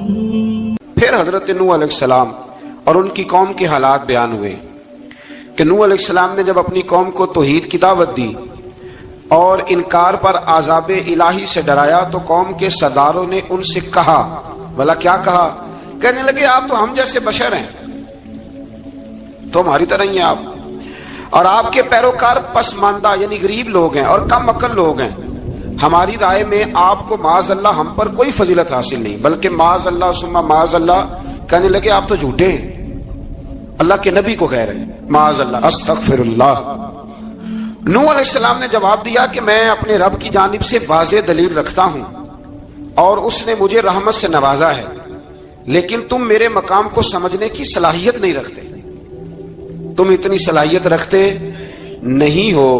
پھر حضرت نوح علیہ السلام اور ان کی قوم کے حالات بیان ہوئے کہ نوح علیہ السلام نے جب اپنی قوم کو توحید کی دعوت دی اور انکار پر عذاب الہی سے ڈرایا تو قوم کے سرداروں نے ان سے کہا، بھلا کیا کہا؟ کہنے لگے آپ تو ہم جیسے بشر ہیں، تو ہماری طرح ہی ہیں آپ، اور آپ کے پیروکار پسماندہ یعنی غریب لوگ ہیں اور کم عقل لوگ ہیں، ہماری رائے میں آپ کو معاذ اللہ ہم پر کوئی فضیلت حاصل نہیں، بلکہ معاذ اللہ ثم معاذ اللہ۔ کہنے لگے آپ تو جھوٹے ہیں، اللہ کے نبی کو کہہ رہے ہیں معاذ اللہ، استغفر اللہ۔ نوح علیہ السلام نے جواب دیا کہ میں اپنے رب کی جانب سے واضح دلیل رکھتا ہوں اور اس نے مجھے رحمت سے نوازا ہے، لیکن تم میرے مقام کو سمجھنے کی صلاحیت نہیں رکھتے، تم اتنی صلاحیت رکھتے نہیں ہو۔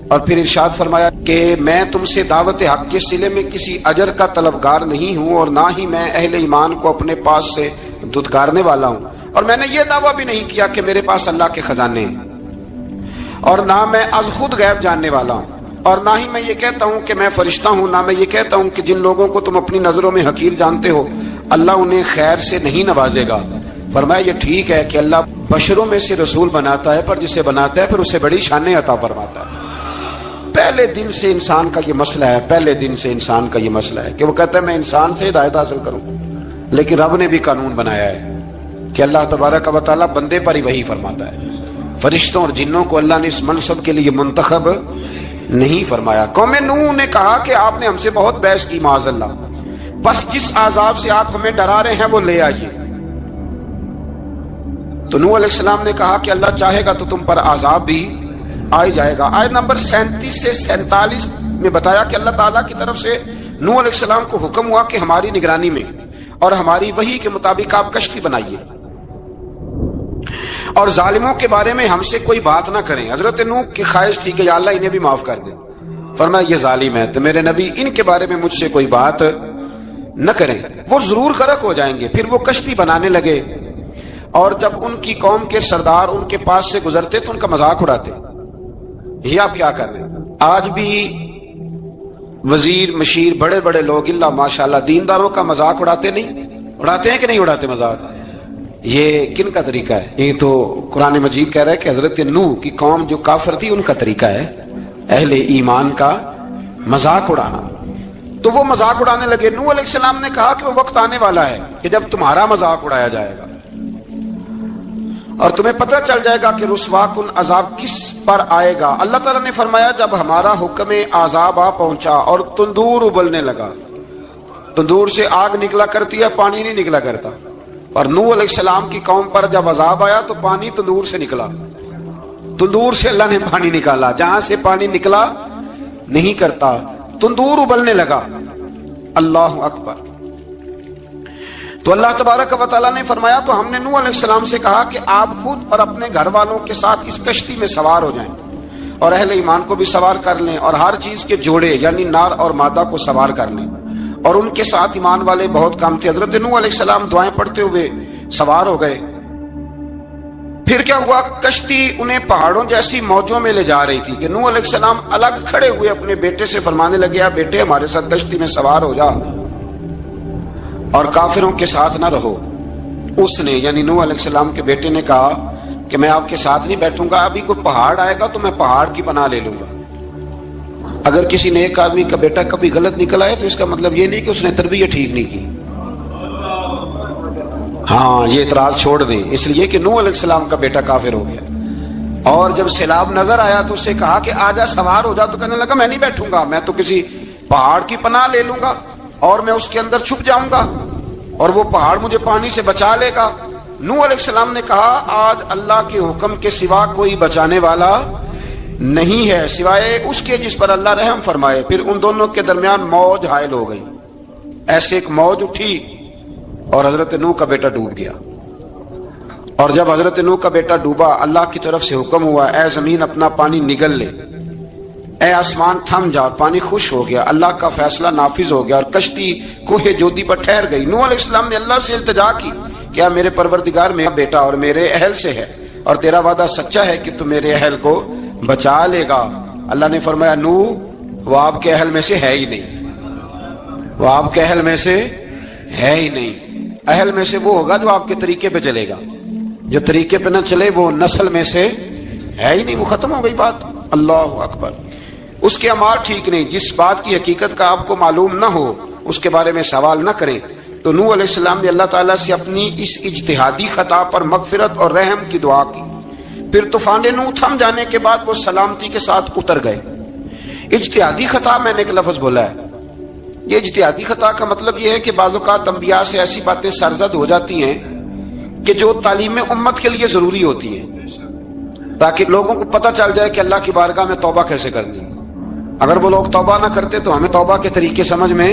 اور پھر ارشاد فرمایا کہ میں تم سے دعوت حق کے صلے میں کسی اجر کا طلبگار نہیں ہوں، اور نہ ہی میں اہل ایمان کو اپنے پاس سے دھتکارنے والا ہوں، اور میں نے یہ دعویٰ بھی نہیں کیا کہ میرے پاس اللہ کے خزانے ہیں، اور نہ میں از خود غیب جاننے والا ہوں، اور نہ ہی میں یہ کہتا ہوں کہ میں فرشتہ ہوں، نہ میں یہ کہتا ہوں کہ جن لوگوں کو تم اپنی نظروں میں حقیر جانتے ہو اللہ انہیں خیر سے نہیں نوازے گا۔ فرمایا یہ ٹھیک ہے کہ اللہ بشروں میں سے رسول بناتا ہے، پر جسے بناتا ہے پھر اسے بڑی شانیں عطا فرماتا ہے۔ پہلے دن سے انسان کا یہ مسئلہ ہے، پہلے دن سے انسان کا یہ مسئلہ ہے کہ وہ کہتا ہے میں انسان سے ہدایت حاصل کروں، لیکن رب نے بھی قانون بنایا ہے کہ اللہ تبارک و تعالیٰ بندے پر ہی وحی فرماتا ہے، فرشتوں اور جنوں کو اللہ نے اس منصب کے لیے منتخب نہیں فرمایا۔ قوم نوح نے کہا کہ آپ نے ہم سے بہت بحث کی معاذ اللہ، بس جس عذاب سے آپ ہمیں ڈرا رہے ہیں وہ لے آئیے۔ تو نوح علیہ السلام نے کہا کہ اللہ چاہے گا تو تم پر عذاب بھی آ جائے گا۔ آیت نمبر 37 سے 47 میں بتایا کہ اللہ تعالیٰ کی طرف سے نوح علیہ السلام کو حکم ہوا کہ ہماری نگرانی میں اور ہماری وحی کے مطابق آپ کشتی بنائیے اور ظالموں کے بارے میں ہم سے کوئی بات نہ کریں۔ حضرت نوح کی خواہش تھی کہ یا اللہ انہیں بھی معاف کر دے، فرمایا یہ ظالم ہے تو میرے نبی ان کے بارے میں مجھ سے کوئی بات نہ کریں، وہ ضرور غرق ہو جائیں گے۔ پھر وہ کشتی بنانے لگے، اور جب ان کی قوم کے سردار ان کے پاس سے گزرتے تو ان کا مذاق اڑاتے۔ یہ آپ کیا کر رہے ہیں؟ آج بھی وزیر مشیر بڑے بڑے لوگ اللہ ماشاءاللہ دینداروں کا مذاق اڑاتے نہیں؟ اڑاتے ہیں کہ نہیں اڑاتے مذاق؟ یہ کن کا طریقہ ہے؟ یہ تو قرآن مجید کہہ رہا ہے کہ حضرت نوح کی قوم جو کافر تھی ان کا طریقہ ہے اہل ایمان کا مذاق اڑانا۔ تو وہ مذاق اڑانے لگے۔ نوح علیہ السلام نے کہا کہ وہ وقت آنے والا ہے کہ جب تمہارا مذاق اڑایا جائے گا اور تمہیں پتہ چل جائے گا کہ رسوا کن عذاب کس پر آئے گا۔ اللہ تعالیٰ نے فرمایا جب ہمارا حکم عذاب آ پہنچا اور تندور ابلنے لگا، تندور سے آگ نکلا کرتی ہے، پانی نہیں نکلا کرتا، اور نوح علیہ السلام کی قوم پر جب عذاب آیا تو پانی تندور سے نکلا، تندور سے اللہ نے پانی نکالا، جہاں سے پانی نکلا نہیں کرتا، تندور ابلنے لگا۔ اللہ اکبر۔ تو اللہ تبارک و تعالیٰ نے فرمایا تو ہم نے نوح علیہ السلام سے کہا کہ آپ خود اور اپنے گھر والوں کے ساتھ اس کشتی میں سوار ہو جائیں اور اہل ایمان کو بھی سوار کر لیں، اور ہر چیز کے جوڑے یعنی نار اور مادہ کو سوار کر لیں، اور ان کے ساتھ ایمان والے بہت کم تھے۔ حضرت نوح علیہ السلام دعائیں پڑھتے ہوئے سوار ہو گئے۔ پھر کیا ہوا؟ کشتی انہیں پہاڑوں جیسی موجوں میں لے جا رہی تھی کہ نوح علیہ السلام الگ کھڑے ہوئے اپنے بیٹے سے فرمانے لگے بیٹے ہمارے ساتھ کشتی میں سوار ہو جا اور کافروں کے ساتھ نہ رہو۔ اس نے یعنی نوح علیہ السلام کے بیٹے نے کہا کہ میں آپ کے ساتھ نہیں بیٹھوں گا، ابھی کوئی پہاڑ آئے گا تو میں پہاڑ کی پناہ لے لوں گا۔ اگر کسی نیک آدمی کا بیٹا کبھی غلط نکل آئے تو اس کا مطلب یہ نہیں کہ اس نے تربیت ٹھیک نہیں کی، ہاں یہ اعتراض چھوڑ دیں، اس لیے کہ نوح علیہ السلام کا بیٹا کافر ہو گیا۔ اور جب سیلاب نظر آیا تو اس سے کہا کہ آجا سوار ہو جا، تو کہنے لگا میں نہیں بیٹھوں گا، میں تو کسی پہاڑ کی پناہ لے لوں گا اور میں اس کے اندر چھپ جاؤں گا اور وہ پہاڑ مجھے پانی سے بچا لے گا۔ نوح علیہ السلام نے کہا آج اللہ کے حکم کے سوا کوئی بچانے والا نہیں ہے سوائے اس کے جس پر اللہ رحم فرمائے۔ پھر ان دونوں کے درمیان موج حائل ہو گئی، ایسے ایک موج اٹھی اور حضرت نوح کا بیٹا ڈوب گیا۔ اور جب حضرت نوح کا بیٹا ڈوبا اللہ کی طرف سے حکم ہوا اے زمین اپنا پانی نگل لے، اے آسمان تھم جا، اور پانی خوش ہو گیا، اللہ کا فیصلہ نافذ ہو گیا اور کشتی کوہ جودی پر ٹھہر گئی۔ نوح علیہ السلام نے اللہ سے التجا کی کیا میرے پروردگار میرا بیٹا اور میرے اہل سے ہے اور تیرا وعدہ سچا ہے کہ تو میرے اہل کو بچا لے گا۔ اللہ نے فرمایا نوح وہ آپ کے اہل میں سے ہے ہی نہیں، وہ آپ کے اہل میں سے ہے ہی نہیں۔ اہل میں سے وہ ہوگا جو آپ کے طریقے پہ چلے گا، جو طریقے پہ نہ چلے وہ نسل میں سے ہے ہی نہیں، وہ ختم ہو گئی بات۔ اللہ اکبر۔ اس کے اعمال ٹھیک نہیں، جس بات کی حقیقت کا آپ کو معلوم نہ ہو اس کے بارے میں سوال نہ کریں۔ تو نوح علیہ السلام نے اللہ تعالیٰ سے اپنی اس اجتہادی خطا پر مغفرت اور رحم کی دعا کی۔ پھر طوفان نوح تھم جانے کے بعد وہ سلامتی کے ساتھ اتر گئے۔ اجتہادی خطا، میں نے ایک لفظ بولا ہے، یہ اجتہادی خطا کا مطلب یہ ہے کہ بعض اوقات انبیاء سے ایسی باتیں سرزد ہو جاتی ہیں کہ جو تعلیم امت کے لیے ضروری ہوتی ہیں، تاکہ لوگوں کو پتہ چل جائے کہ اللہ کی بارگاہ میں توبہ کیسے کرنی۔ اگر وہ لوگ توبہ نہ کرتے تو ہمیں توبہ کے طریقے سمجھ میں،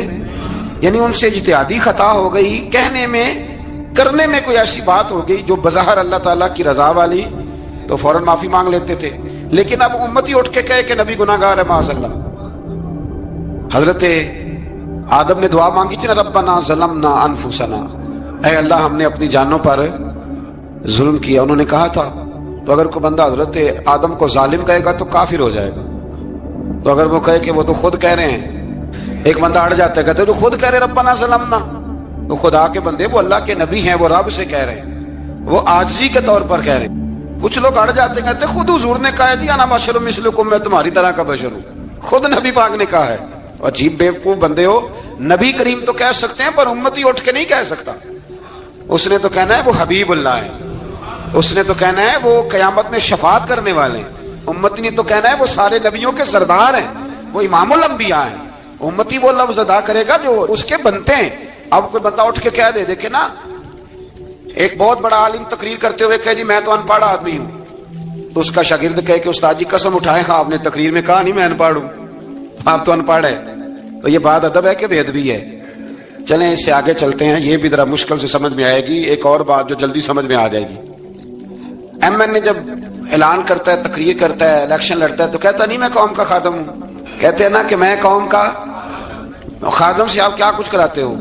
یعنی ان سے اجتہادی خطا ہو گئی، کہنے میں کرنے میں کوئی ایسی بات ہو گئی جو بظاہر اللہ تعالیٰ کی رضا والی، تو فوراً معافی مانگ لیتے تھے۔ لیکن اب امتی اٹھ کے کہے کہ نبی گناہ گار ہے، معاذ اللہ۔ حضرت آدم نے دعا مانگی تھی نا، ربنا ظلمنا انفسنا، اے اللہ ہم نے اپنی جانوں پر ظلم کیا۔ انہوں نے کہا تھا تو اگر کوئی بندہ حضرت آدم کو ظالم کہے گا تو کافر ہو جائے گا، تو اگر وہ کہے کہ وہ تو خود کہہ رہے ہیں، ایک بندہ اڑ جاتا ہے کہتے تو خود کہہ رہے ربنا ظلمنا، تو خدا کے بندے وہ اللہ کے نبی ہیں، وہ رب سے کہہ رہے ہیں، وہ عاجزی کے طور پر کہہ رہے ہیں۔ کچھ لوگ اڑ جاتے ہیں کہتے خود حضور نے کہا جی انا بشر مثلکم، میں تمہاری طرح کا بشر ہوں، خود نبی پاک نے کہا ہے۔ عجیب بیوقوف بندے ہو، نبی کریم تو کہہ سکتے ہیں پر امتی اٹھ کے نہیں کہہ سکتا۔ اس نے تو کہنا ہے وہ حبیب اللہ ہے، اس نے تو کہنا ہے وہ قیامت میں شفاعت کرنے والے ہیں، امتی نے تو کہنا ہے وہ سارے نبیوں کے سردار ہیں، وہ امام الانبیاء ہیں۔ امتی وہ لفظ ادا کرے گا جو اس کے بنتے ہیں۔ اب کوئی بندہ اٹھ کے کہہ دے، دیکھے نا ایک بہت بڑا عالم تقریر کرتے ہوئے کہے جی میں تو ان پڑھ آدمی ہوں، تو اس کا شاگرد کہے کہ استاد جی قسم اٹھائے ہاں آپ نے تقریر میں کہا نہیں میں ان پڑھ ہوں، آپ تو ان پڑھ ہے، تو یہ بات ادب ہے کہ بے ادبی ہے؟ چلیں اس سے آگے چلتے ہیں، یہ بھی ذرا مشکل سے سمجھ میں آئے گی۔ ایک اور بات جو جلدی سمجھ میں آ جائے گی، ایم این اے جب اعلان کرتا ہے، تقریر کرتا ہے، الیکشن لڑتا ہے تو کہتا نہیں میں قوم کا خادم ہوں، کہتے ہیں نا کہ میں قوم کا خادم سے آپ کیا کچھ کراتے ہو؟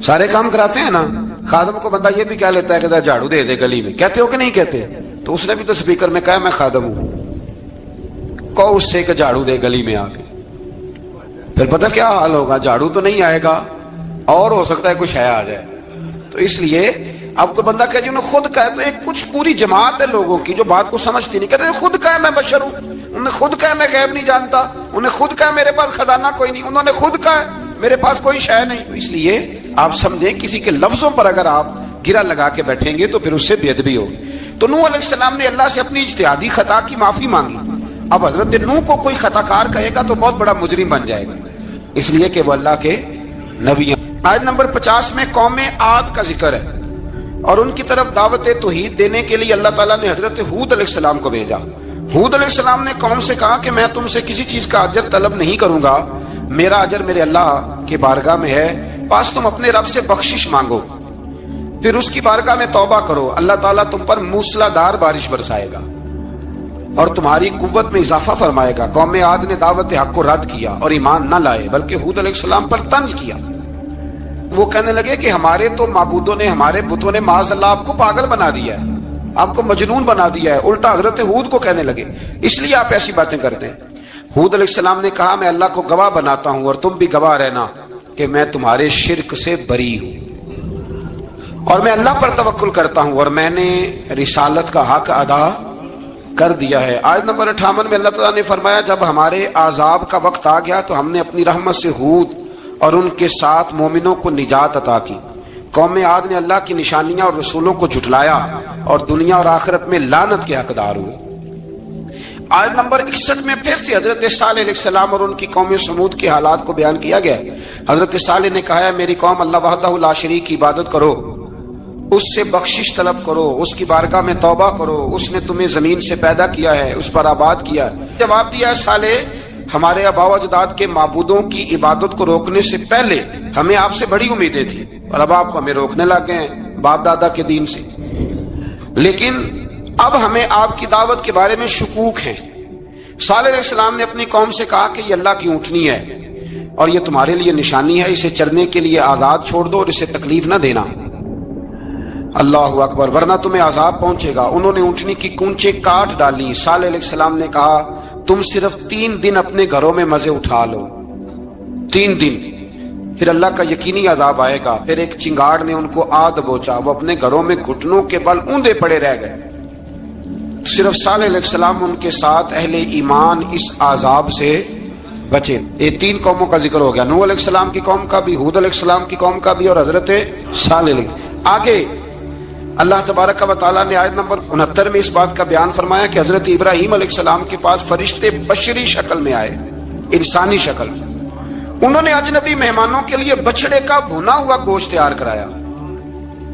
سارے کام کراتے ہیں نا۔ خادم کو بندہ یہ بھی کہہ لیتا ہے کہ جھاڑو دے دے گلی میں، کہتے ہو کہ نہیں کہتے؟ تو اس نے بھی تو سپیکر میں کہا میں خادم ہوں، کہو اس سے کہ جھاڑو دے گلی میں آ کے، پھر پتہ کیا حال ہوگا؟ جھاڑو تو نہیں آئے گا اور ہو سکتا ہے کچھ ہے آ جائے۔ تو اس لیے اب کوئی بندہ کہ جی انہوں نے خود کہا، تو ایک کچھ پوری جماعت ہے لوگوں کی جو بات کو سمجھتی نہیں، کہتے ہیں خود کہا میں بشر ہوں، انہوں نے خود کہا میں غیب نہیں جانتا، انہوں نے خود کہا میرے پاس خزانہ کوئی نہیں، انہوں نے خود کہا میرے پاس کوئی شے نہیں۔ تو اس لیے آپ سمجھیں کسی کے لفظوں پر اگر آپ گرا لگا کے بیٹھیں گے تو پھر اس سے بے ادبی ہوگی۔ تو نوح علیہ السلام نے اللہ سے اپنی اجتہادی خطا کی معافی مانگی۔ اب حضرت نوح کو کوئی خطا کار کہے گا تو بہت بڑا مجرم بن جائے گا، اس لیے کہ وہ اللہ کے نبی ہیں۔ آیت نمبر 50 میں قوم عاد کا ذکر ہے اور ان کی طرف دعوت توحید دینے کے لیے اللہ تعالیٰ نے حضرت ہود علیہ السلام کو بھیجا۔ ہود علیہ السلام نے قوم سے کہا کہ میں تم سے کسی چیز کا اجر طلب نہیں کروں گا، میرا اجر میرے اللہ کی بارگاہ میں ہے، پاس تم اپنے رب سے بخشش مانگو، پھر اس کی بارگاہ میں توبہ کرو، اللہ تعالیٰ تم پر موسلا دار بارش برسائے گا اور تمہاری قوت میں اضافہ فرمائے گا۔ قوم عاد نے دعوت حق کو رد کیا اور ایمان نہ لائے، بلکہ ہود علیہ السلام پر طنز کیا۔ وہ کہنے لگے کہ ہمارے تو معبودوں نے، ہمارے بتوں نے معاذ اللہ آپ کو پاگل بنا دیا ہے، آپ کو مجنون بنا دیا ہے، الٹا حضرت ہود کو کہنے لگے اس لیے آپ ایسی باتیں کرتے ہیں۔ ہود علیہ السلام نے کہا میں اللہ کو گواہ بناتا ہوں اور تم بھی گواہ رہنا کہ میں تمہارے شرک سے بری ہوں اور میں اللہ پر توکل کرتا ہوں اور میں نے رسالت کا حق ادا کر دیا ہے۔ آیت نمبر 58 میں اللہ تعالیٰ نے فرمایا جب ہمارے عذاب کا وقت آ گیا تو ہم نے اپنی رحمت سے ہود اور ان کے ساتھ مومنوں کو نجات عطا کی۔ قوم عاد نے اللہ کی نشانیاں اور رسولوں کو جھٹلایا اور دنیا اور آخرت میں لعنت کے حقدار ہوئے۔ آیت نمبر 61 میں پھر سے حضرت صالح علیہ السلام اور ان کی قوم سمود کے حالات کو بیان کیا گیا۔ حضرت صالح نے کہا ہے میری قوم اللہ وحدہ لا شریک کی عبادت کرو، اس سے بخشش طلب کرو، اس کی بارگاہ میں توبہ کرو، اس نے تمہیں زمین سے پیدا کیا ہے، اس پر آباد کیا ہے۔ جواب دیا ہے صالح ہمارے آباء و اجداد کے معبودوں کی عبادت کو روکنے سے پہلے ہمیں آپ سے بڑی امیدیں تھی اور اب آپ ہمیں روکنے لگ گئے ہیں باپ دادا کے دین سے، لیکن اب ہمیں آپ کی دعوت کے بارے میں شکوک ہیں۔ صالح علیہ السلام نے اپنی قوم سے کہا کہ یہ اللہ کی اونٹنی ہے اور یہ تمہارے لیے نشانی ہے، اسے چرنے کے لیے آزاد چھوڑ دو اور اسے تکلیف نہ دینا، اللہ اکبر، ورنہ تمہیں عذاب پہنچے گا۔ انہوں نے اونٹنی کی کونچیں کاٹ ڈالی۔ صالح علیہ السلام نے کہا تم صرف 3 دن اپنے گھروں میں مزے اٹھا لو، 3 دن پھر اللہ کا یقینی عذاب آئے گا۔ پھر ایک چنگاڑ نے ان کو آ دبوچا، وہ اپنے گھروں میں گھٹنوں کے بل اوندے پڑے رہ گئے۔ صرف صالح علیہ السلام ان کے ساتھ اہل ایمان اس عذاب سے بچے۔ یہ تین قوموں کا ذکر ہو گیا، نوح علیہ السلام کی قوم کا بھی، ہود علیہ السلام کی قوم کا بھی، اور حضرت صالح علیہ۔ آگے اللہ تبارک و تعالیٰ نے آیت نمبر 69 میں اس بات کا بیان فرمایا کہ حضرت ابراہیم علیہ السلام کے پاس فرشتے بشری شکل میں آئے، انسانی شکل۔ انہوں نے اجنبی مہمانوں کے لیے بچڑے کا بھنا ہوا گوشت تیار کرایا۔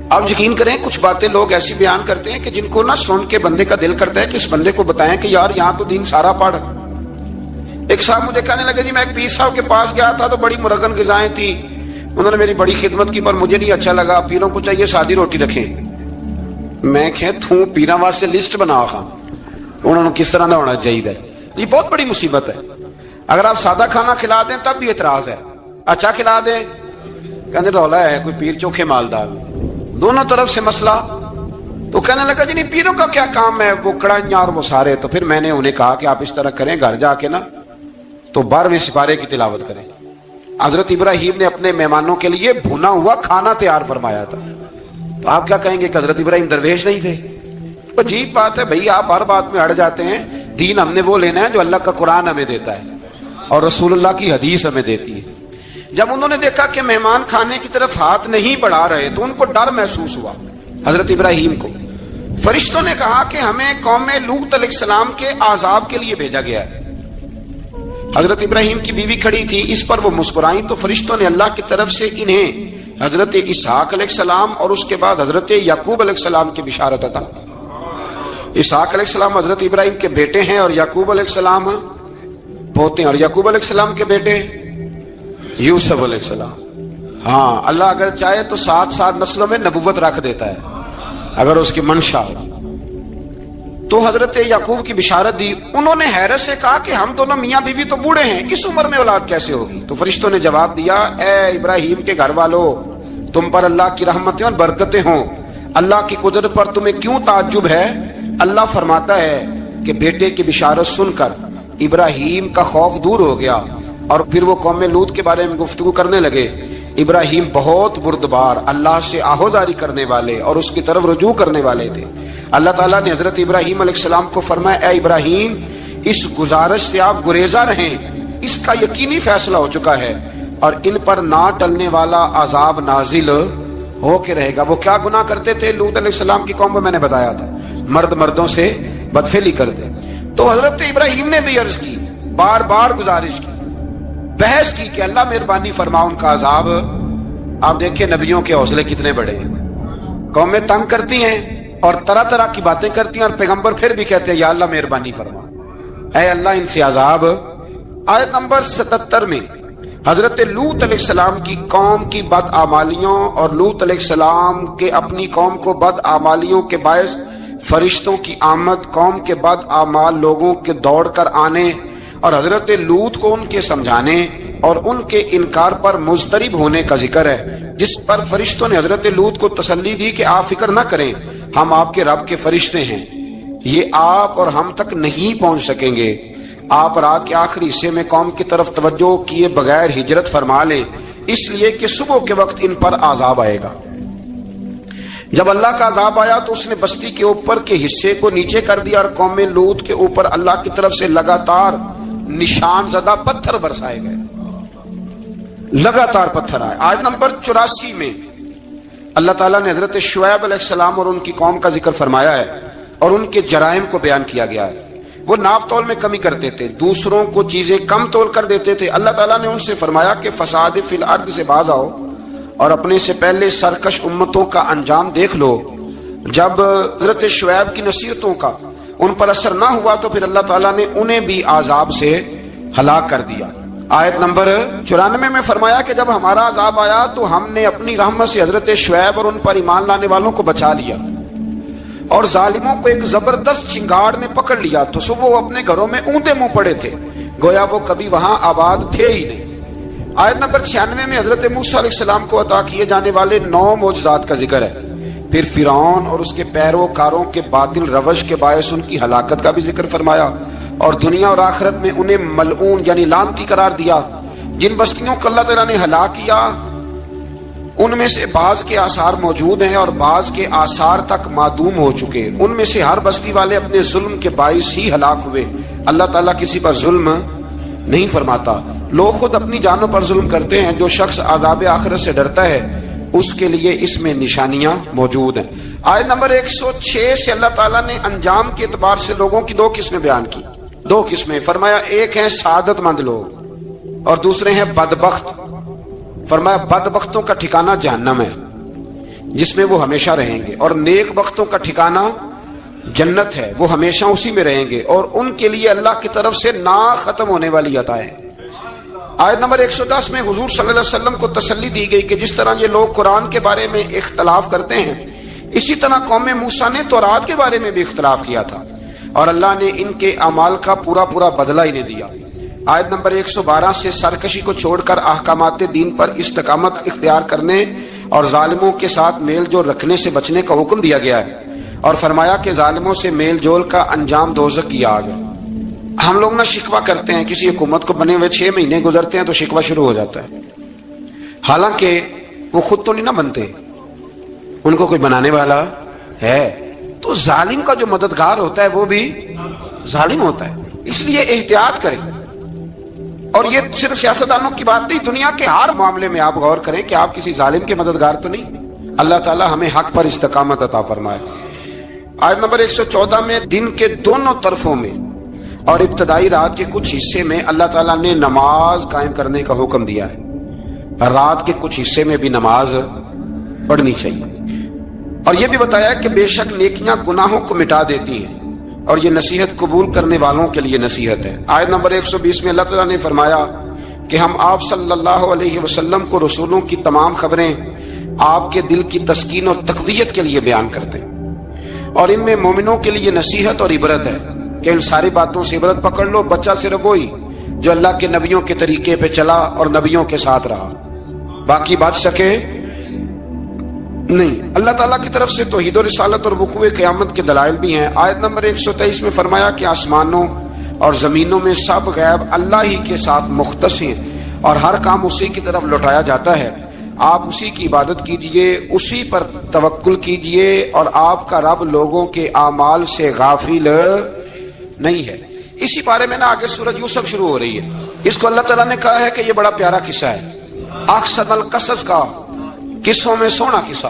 آپ یقین کریں کچھ باتیں لوگ ایسی بیان کرتے ہیں کہ جن کو نہ سن کے بندے کا دل کرتا ہے کہ اس بندے کو بتائیں کہ یار یہاں تو دین سارا پڑھ۔ ایک صاحب مجھے کہنے لگے جی میں ایک پیر صاحب کے پاس گیا تھا تو بڑی مرغن غذائیں تھیں، انہوں نے میری بڑی خدمت کی پر مجھے نہیں اچھا لگا، پیروں کو چاہیے سادی روٹی رکھیں۔ میں کہ تو پیراں واسطے لسٹ بنا خاں انہوں نے کس طرح کا ہونا چاہیے۔ یہ بہت بڑی مصیبت ہے۔ اگر آپ سادہ کھانا کھلا دیں تب بھی اعتراض ہے، اچھا کھلا دیں کہتے رولا ہے کوئی پیر چوکھے مالدار، دونوں طرف سے مسئلہ۔ تو کہنے لگا جی نہیں پیروں کا کیا کام ہے، وہ کڑائیاں اور وہ سارے۔ تو پھر میں نے انہیں کہا کہ آپ اس طرح کریں، گھر جا کے نا تو 12ویں سپارے کی تلاوت کریں۔ حضرت ابراہیم نے اپنے مہمانوں کے لیے بھنا ہوا کھانا تیار فرمایا تھا۔ تو آپ کیا کہیں گے کہ حضرت ابراہیم درویش نہیں تھے؟ عجیب بات ہے بھائی، آپ ہر بات میں اڑ جاتے ہیں۔ دین ہم نے وہ لینا ہے جو اللہ کا قرآن ہمیں دیتا ہے اور رسول اللہ کی حدیث ہمیں دیتی ہے۔ جب انہوں نے دیکھا کہ مہمان کھانے کی طرف ہاتھ نہیں بڑھا رہے تو ان کو ڈر محسوس ہوا۔ حضرت ابراہیم کو فرشتوں نے کہا کہ ہمیں قوم لوط علیہ السلام کے عذاب کے لیے بھیجا گیا ہے۔ حضرت ابراہیم کی بیوی کھڑی تھی، اس پر وہ مسکرائیں تو فرشتوں نے اللہ کی طرف سے انہیں حضرت اسحاق علیہ السلام اور اس کے بعد حضرت یعقوب علیہ السلام کی بشارت عطا۔ اسحاق علیہ السلام حضرت ابراہیم کے بیٹے ہیں اور یعقوب علیہ السلام پوتے ہیں، اور یعقوب علیہ السلام کے بیٹے یوسف علیہ السلام۔ ہاں اللہ اگر چاہے تو 7 نسلوں میں نبوت رکھ دیتا ہے اگر اس کی منشا ہو۔ تو حضرت یعقوب کی بشارت دی۔ انہوں نے حیرت سے کہا کہ ہم دونوں میاں بیوی تو بوڑھے ہیں، اس عمر میں اولاد کیسے ہوگی؟ تو فرشتوں نے جواب دیا اے ابراہیم کے گھر والوں، تم پر اللہ کی رحمتیں اور برکتیں ہوں، اللہ کی قدرت پر تمہیں کیوں تعجب ہے؟ اللہ فرماتا ہے کہ بیٹے کی بشارت سن کر ابراہیم کا خوف دور ہو گیا اور پھر وہ قوم لوط کے بارے میں گفتگو کرنے لگے۔ ابراہیم بہت بردبار، اللہ سے آہوزاری کرنے والے اور اس کی طرف رجوع کرنے والے تھے۔ اللہ تعالیٰ نے حضرت ابراہیم علیہ السلام کو فرمایا اے ابراہیم اس گزارش سے آپ گریزہ رہیں، اس کا یقینی فیصلہ ہو چکا ہے اور ان پر نہ ٹلنے والا عذاب نازل ہو کے رہے گا۔ وہ کیا گناہ کرتے تھے لوط علیہ السلام کی قوم میں میں نے بتایا تھا، مرد مردوں سے بدفعلی کرتے۔ تو حضرت ابراہیم نے بھی عرض کی، بار بار گزارش کی، بحث کی کہ اللہ مہربانی فرما ان کا عذاب۔ آپ دیکھیں نبیوں کے حوصلے کتنے بڑے ہیں، قومیں تنگ کرتی ہیں اور طرح طرح کی باتیں کرتی ہیں اور پیغمبر پھر بھی کہتے ہیں یا اللہ مہربانی فرما، اے اللہ ان سے عذاب۔ آیت نمبر 77 میں حضرت لوط علیہ السلام کی قوم کی بدعمالیوں اور لوط علیہ السلام کے اپنی قوم کو بدعمالیوں کے باعث فرشتوں کی آمد، قوم کے بدعمال لوگوں کے دوڑ کر آنے اور حضرت لوط کو ان کے سمجھانے اور ان کے انکار پر مضطرب ہونے کا ذکر ہے، جس پر فرشتوں نے حضرت لوط کو تسلی دی کہ آپ فکر نہ کریں، ہم آپ کے رب کے فرشتے ہیں، یہ آپ اور ہم تک نہیں پہنچ سکیں گے۔ آپ رات کے آخری حصے میں قوم کی طرف توجہ کیے بغیر ہجرت فرما لیں، اس لیے کہ صبح کے وقت ان پر عذاب آئے گا۔ جب اللہ کا عذاب آیا تو اس نے بستی کے اوپر کے حصے کو نیچے کر دیا اور قوم لوط کے اوپر اللہ کی طرف سے لگاتار نشان زدہ پتھر برسائے گئے، لگاتار پتھر آئے۔ آیت نمبر 84 میں اللہ تعالیٰ نے حضرت شعیب علیہ السلام اور ان کی قوم کا ذکر فرمایا ہے اور ان کے جرائم کو بیان کیا گیا ہے۔ وہ ناپ تول میں کمی کرتے تھے، دوسروں کو چیزیں کم تول کر دیتے تھے۔ اللہ تعالیٰ نے ان سے فرمایا کہ فساد فی الارض سے باز آؤ اور اپنے سے پہلے سرکش امتوں کا انجام دیکھ لو۔ جب حضرت شعیب کی نصیحتوں کا ان پر اثر نہ ہوا تو پھر اللہ تعالیٰ نے انہیں بھی عذاب سے ہلاک کر دیا۔ آیت نمبر 94 میں فرمایا کہ جب ہمارا عذاب آیا تو ہم نے اپنی رحمت سے حضرت شعیب اور ان پر ایمان لانے والوں کو بچا لیا اور ظالموں کو ایک زبردست چنگاڑ نے پکڑ لیا تو صبح وہ اپنے گھروں میں اوندے منہ پڑے تھے، گویا وہ کبھی وہاں آباد تھے ہی نہیں۔ آیت نمبر 96 میں حضرت موسیٰ علیہ السلام کو عطا کیے جانے والے 9 معجزات کا ذکر ہے۔ پھر فرعون اور اس کے پیروکاروں کے باطل روش کے باعث ان کی ہلاکت کا بھی ذکر فرمایا اور دنیا اور آخرت میں انہیں ملعون یعنی لعنتی قرار دیا۔ جن بستیوں کو اللہ تعالیٰ نے ہلاک کیا ان میں سے بعض کے آثار موجود ہیں اور بعض کے آثار تک معدوم ہو چکے. ان میں سے ہر بستی والے اپنے ظلم کے باعث ہی ہلاک ہوئے. اللہ تعالیٰ کسی پر ظلم نہیں فرماتا. لوگ خود اپنی جانوں پر ظلم کرتے ہیں. جو شخص عذاب آخرت سے ڈرتا ہے اس کے لیے اس میں نشانیاں موجود ہیں. آیت نمبر 106 سے اللہ تعالیٰ نے انجام کے اعتبار سے لوگوں کی 2 قسمیں بیان کی. 2 قسمیں فرمایا. ایک ہیں سعادت مند لوگ اور دوسرے ہیں بدبخت. فرمایا بدبختوں کا ٹھکانہ جہنم ہے جس میں وہ ہمیشہ رہیں گے, اور نیک بختوں کا ٹھکانہ جنت ہے, وہ ہمیشہ اسی میں رہیں گے, اور ان کے لیے اللہ کی طرف سے نا ختم ہونے والی عطائیں. آیت نمبر 110 میں حضور صلی اللہ علیہ وسلم کو تسلی دی گئی کہ جس طرح یہ لوگ قرآن کے بارے میں اختلاف کرتے ہیں اسی طرح قوم موسیٰ نے تورات کے بارے میں بھی اختلاف کیا تھا اور اللہ نے ان کے اعمال کا پورا بدلہ انہیں دیا. آیت نمبر 112 سے سرکشی کو چھوڑ کر احکامات دین پر استقامت اختیار کرنے اور ظالموں کے ساتھ میل جول رکھنے سے بچنے کا حکم دیا گیا ہے, اور فرمایا کہ ظالموں سے میل جول کا انجام دوزخ کی آگ ہے. ہم لوگ نہ شکوہ کرتے ہیں, کسی حکومت کو بنے ہوئے 6 مہینے گزرتے ہیں تو شکوہ شروع ہو جاتا ہے, حالانکہ وہ خود تو نہیں نہ بنتے, ان کو کوئی بنانے والا ہے. تو ظالم کا جو مددگار ہوتا ہے وہ بھی ظالم ہوتا ہے, اس لیے احتیاط کریں. اور یہ صرف سیاستدانوں کی بات نہیں, دنیا کے ہر معاملے میں آپ غور کریں کہ آپ کسی ظالم کے مددگار تو نہیں. اللہ تعالی ہمیں حق پر استقامت عطا فرمائے. آیت نمبر 114 میں دن کے دونوں طرفوں میں اور ابتدائی رات کے کچھ حصے میں اللہ تعالیٰ نے نماز قائم کرنے کا حکم دیا ہے. رات کے کچھ حصے میں بھی نماز پڑھنی چاہیے, اور یہ بھی بتایا کہ بے شک نیکیاں گناہوں کو مٹا دیتی ہیں اور یہ نصیحت قبول کرنے والوں کے لیے نصیحت ہے. آیت نمبر 120 میں اللہ تعالیٰ نے فرمایا کہ ہم آپ صلی اللہ علیہ وسلم کو رسولوں کی تمام خبریں آپ کے دل کی تسکین اور تقویت کے لیے بیان کرتے ہیں, اور ان میں مومنوں کے لیے نصیحت اور عبرت ہے کہ ان ساری باتوں سے عبرت پکڑ لو. بچہ صرف وہی جو اللہ کے نبیوں کے طریقے پہ چلا اور نبیوں کے ساتھ رہا, باقی بچ سکے نہیں. اللہ تعالیٰ کی طرف سے توحید و رسالت اور وقوع قیامت کے دلائل بھی ہیں. آیت نمبر 123 میں فرمایا کہ آسمانوں اور زمینوں میں سب غیب اللہ ہی کے ساتھ مختص ہیں اور ہر کام اسی کی طرف لوٹایا جاتا ہے. آپ اسی کی عبادت کیجئے, اسی پر توکل کیجئے, اور آپ کا رب لوگوں کے اعمال سے غافل نہیں ہے. اسی بارے میں نا آگے سورۃ یوسف شروع ہو رہی ہے. اس کو اللہ تعالیٰ نے کہا ہے کہ یہ بڑا پیارا قصہ ہے, احسن القصص کا, قصوں میں سونا قصہ.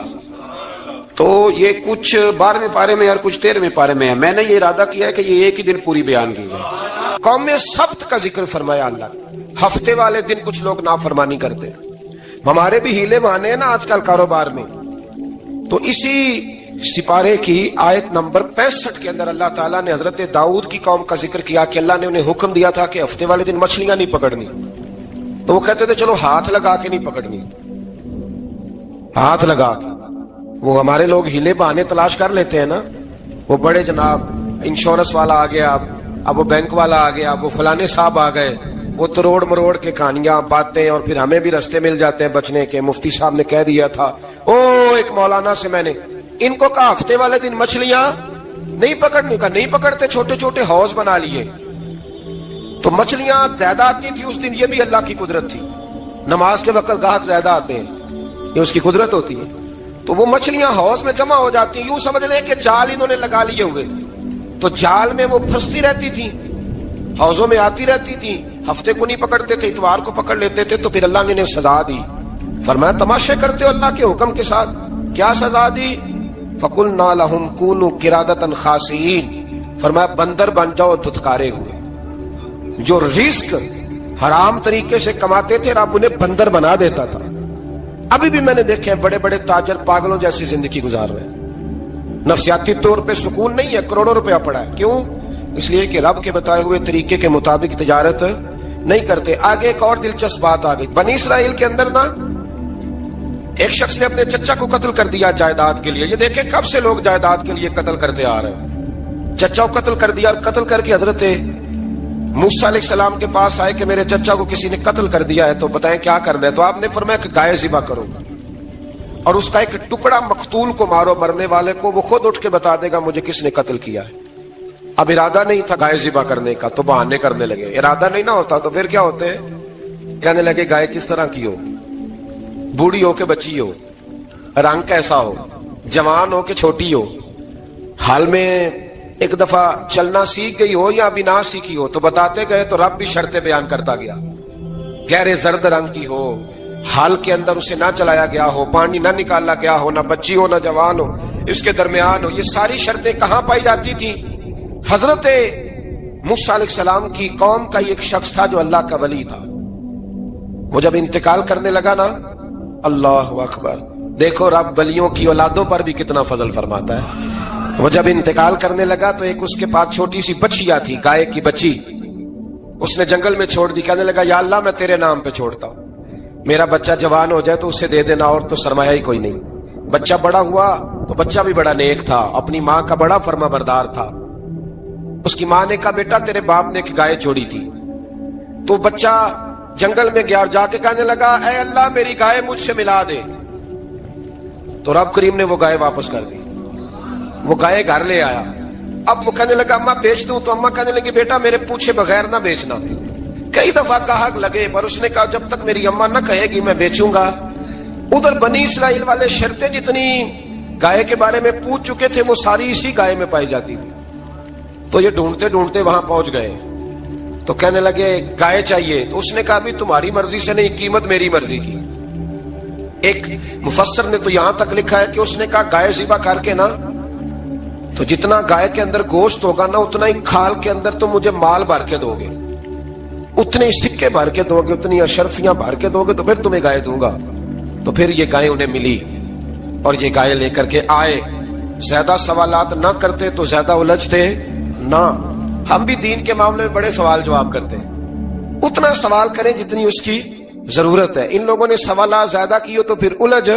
تو یہ کچھ 12ویں پارے میں اور کچھ 13ویں پارے میں ہے. میں نے یہ ارادہ کیا ہے کہ یہ ایک ہی دن پوری بیان کی جائے. قوم سبت کا ذکر فرمایا اللہ نے. ہفتے والے دن کچھ لوگ نافرمانی کرتے, ہمارے بھی ہیلے بہانے ہیں نا آج کل کاروبار میں. تو اسی سپارے کی آیت نمبر 65 کے اندر اللہ تعالیٰ نے حضرت داؤد کی قوم کا ذکر کیا کہ اللہ نے انہیں حکم دیا تھا کہ ہفتے والے دن مچھلیاں نہیں پکڑنی. تو وہ کہتے تھے چلو ہاتھ لگا کے نہیں پکڑنی, ہاتھ لگا کے. وہ ہمارے لوگ ہیلے بہانے تلاش کر لیتے ہیں نا, وہ بڑے جناب انشورنس والا آ گیا, اب وہ بینک والا آ گیا, اب وہ فلانے صاحب آ گئے, وہ تروڑ مروڑ کے کہانیاں باتیں, اور پھر ہمیں بھی رستے مل جاتے ہیں بچنے کے. مفتی صاحب نے کہہ دیا تھا, ایک مولانا سے میں نے ان کو کہا ہفتے والے دن مچھلیاں نہیں پکڑنے کا. نہیں پکڑتے, چھوٹے چھوٹے حوض بنا لیے. تو مچھلیاں زیادہ آتی تھی اس دن, یہ بھی اللہ کی قدرت تھی. نماز کے وقت گاہک زیادہ آتے ہیں, یہ اس کی قدرت ہوتی ہے. تو وہ مچھلیاں حوض میں جمع ہو جاتی ہیں. یوں سمجھ لیں کہ جال انہوں نے لگا لیے ہوئے, تو جال میں وہ پھنستی رہتی تھی, حوضوں میں آتی رہتی تھی. ہفتے کو نہیں پکڑتے تھے, اتوار کو پکڑ لیتے تھے. تو پھر اللہ نے انہیں سزا دی. فرمایا تماشے کرتے ہو اللہ کے حکم کے ساتھ. کیا سزا دی؟ فَقُلْنَا لَهُمْ كُونُوا قِرَادَةً خَاسِئِينَ. فرمایا بندر بن جاؤ دھتکارے ہوئے. جو رزق حرام طریقے سے کماتے تھے رب انہیں بندر بنا دیتا تھا. ابھی بھی میں نے دیکھے بڑے بڑے تاجر پاگلوں جیسی زندگی گزار رہے ہیں, نفسیاتی طور پہ سکون نہیں ہے, کروڑوں روپیہ پڑا ہے. کیوں؟ اس لیے کہ رب کے بتائے ہوئے طریقے کے مطابق تجارت نہیں کرتے. آگے ایک اور دلچسپ بات آ گئی. بنی اسرائیل کے اندر نا ایک شخص نے اپنے چچا کو قتل کر دیا جائیداد کے لیے. یہ دیکھیں کب سے لوگ جائیداد کے لیے قتل کرتے آ رہے ہیں. چچا کو قتل کر دیا, اور قتل کر کے حضرت موسیٰ علیہ السلام کے پاس آئے کہ میرے چچا کو کسی نے قتل کر دیا ہے, تو بتائیں کیا کرنا ہے. تو آپ نے فرمایا کہ گائے ذبح کرو, اور اس کا ایک ٹکڑا مقتول کو مارو, مرنے والے کو. وہ خود اٹھ کے بتا دے گا مجھے کس نے قتل کیا ہے. اب ارادہ نہیں تھا گائے ذبح کرنے کا, تو بہانے کرنے لگے. ارادہ نہیں نہ ہوتا تو پھر کیا ہوتے ہیں, کہنے لگے گائے کس طرح کی ہو، بوڑھی ہو کہ بچی ہو، رنگ کیسا ہو، جوان ہو کہ چھوٹی ہو، حال میں ایک دفعہ چلنا سیکھ گئی ہو یا ابھی نہ سیکھی ہو؟ تو بتاتے گئے تو رب بھی شرطیں بیان کرتا گیا، گہرے زرد رنگ کی ہو، حال کے اندر اسے نہ چلایا گیا ہو، پانی نہ نکالا گیا ہو، نہ بچی ہو نہ جوان ہو، اس کے درمیان ہو۔ یہ ساری شرطیں کہاں پائی جاتی تھی؟ حضرت موسیٰ علیہ السلام کی قوم کا ایک شخص تھا جو اللہ کا ولی تھا، وہ جب انتقال کرنے لگا نا، اللہ اکبر، دیکھو رب ولیوں کی اولادوں پر بھی کتنا فضل فرماتا ہے۔ وہ جب انتقال کرنے لگا تو ایک اس کے پاس چھوٹی سی بچیا تھی، گائے کی بچی، اس نے جنگل میں چھوڑ دی۔ کہنے لگا یا اللہ میں تیرے نام پہ چھوڑتا ہوں، میرا بچہ جوان ہو جائے تو اسے دے دینا، اور تو سرمایہ ہی کوئی نہیں۔ بچہ بڑا ہوا تو بچہ بھی بڑا نیک تھا، اپنی ماں کا بڑا فرما بردار تھا۔ اس کی ماں نے کہا بیٹا تیرے باپ نے ایک گائے چھوڑی تھی، تو بچہ جنگل میں گیا اور جا کے کہنے لگا اے اللہ میری گائے مجھ سے ملا دے، تو رب کریم نے وہ گائے واپس کر دی، وہ گائے گھر لے آیا۔ اب وہ کہنے لگا اماں بیچ دوں، تو اماں کہنے لگی بیٹا میرے پوچھے بغیر نہ بیچنا۔ کئی دفعہ گاہک لگے پر اس نے کہا جب تک میری اماں نہ کہے گی میں بیچوں گا۔ ادھر بنی اسرائیل والے شرطیں جتنی گائے کے بارے میں پوچھ چکے تھے وہ ساری اسی گائے میں پائی جاتی تھی، تو یہ ڈھونڈتے ڈھونڈتے وہاں پہنچ گئے، تو کہنے لگے گائے چاہیے، تو اس نے کہا بھی تمہاری مرضی سے نہیں، قیمت میری مرضی کی۔ ایک مفسر نے تو یہاں تک لکھا ہے کہ اس نے کہا گائے ذبح کر کے نا، تو جتنا گائے کے اندر گوشت ہوگا نا اتنا ہی کھال کے اندر تو مجھے مال بھر کے دو گے، اتنے ہی سکے بھر کے دو گے، اتنی اشرفیاں بھر کے دو گے تو پھر تمہیں گائے دوں گا۔ تو پھر یہ گائے انہیں ملی اور یہ گائے لے کر کے آئے۔ زیادہ سوالات نہ کرتے تو زیادہ الجھتے نہ۔ ہم بھی دین کے معاملے میں بڑے سوال جواب کرتے ہیں، اتنا سوال کریں جتنی اس کی ضرورت ہے۔ ان لوگوں نے سوالات زیادہ کیے تو پھر الجھ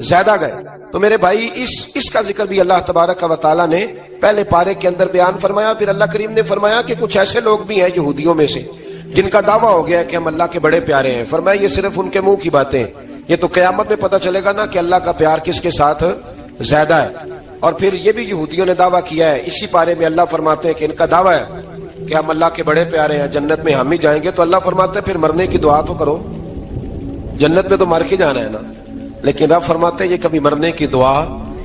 زیادہ گئے۔ تو میرے بھائی اس کا ذکر بھی اللہ تبارک و تعالیٰ نے پہلے پارے کے اندر بیان فرمایا۔ پھر اللہ کریم نے فرمایا کہ کچھ ایسے لوگ بھی ہیں یہودیوں میں سے جن کا دعویٰ ہو گیا ہے کہ ہم اللہ کے بڑے پیارے ہیں۔ فرمایا یہ صرف ان کے منہ کی باتیں، یہ تو قیامت میں پتہ چلے گا نا کہ اللہ کا پیار کس کے ساتھ زیادہ ہے۔ اور پھر یہ بھی یہودیوں نے دعویٰ کیا ہے، اسی پارے میں اللہ فرماتے ہیں کہ ان کا دعویٰ ہے کہ ہم اللہ کے بڑے پیارے ہیں، جنت میں ہم ہی جائیں گے۔ تو اللہ فرماتے ہیں پھر مرنے کی دعا تو کرو، جنت میں تو مر کے جانا ہے نا۔ لیکن رب فرماتے ہیں یہ کبھی مرنے کی دعا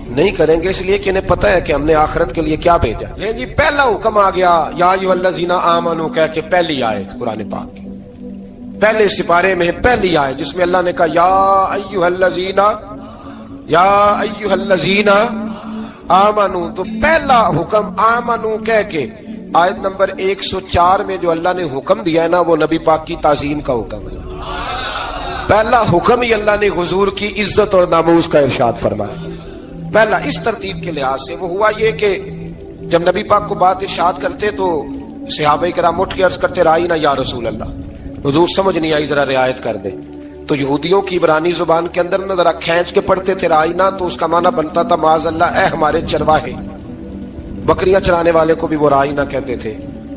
نہیں کریں گے، اس لیے کہ انہیں پتہ ہے کہ ہم نے آخرت کے لیے کیا بھیجا۔ لیکن جی پہلا حکم آ گیا یا ایھا الذین آمنوا کہہ کے، پہلی آیت قرآن پاک کی پہلے سپارے میں پہلی آیت جس میں اللہ نے کہا یا ایھا الذین آمنوا، تو پہلا حکم آمنوا کہہ کے آیت نمبر 104 میں جو اللہ نے حکم دیا ہے نا وہ نبی پاک کی تعظیم کا حکم ہے۔ پہلا حکم ہی اللہ نے حضور کی عزت اور ناموس کا ارشاد فرمایا۔ پہلا اس ترتیب کے لحاظ سے وہ ہوا یہ کہ جب نبی پاک کو بات ارشاد کرتے تو صحابہ کرام اٹھ کے عرض کرتے رائینا یا رسول اللہ، حضور سمجھ نہیں آئی ذرا رعایت کر دے۔ تو یہودیوں کی عبرانی زبان کے اندر نہ ذرا کھینچ کے پڑھتے تھے رائینا، تو اس کا معنی بنتا تھا معاذ اللہ اے ہمارے چرواہے، بکریاں چرانے والے کو بھی وہ رائینا کہتے تھے۔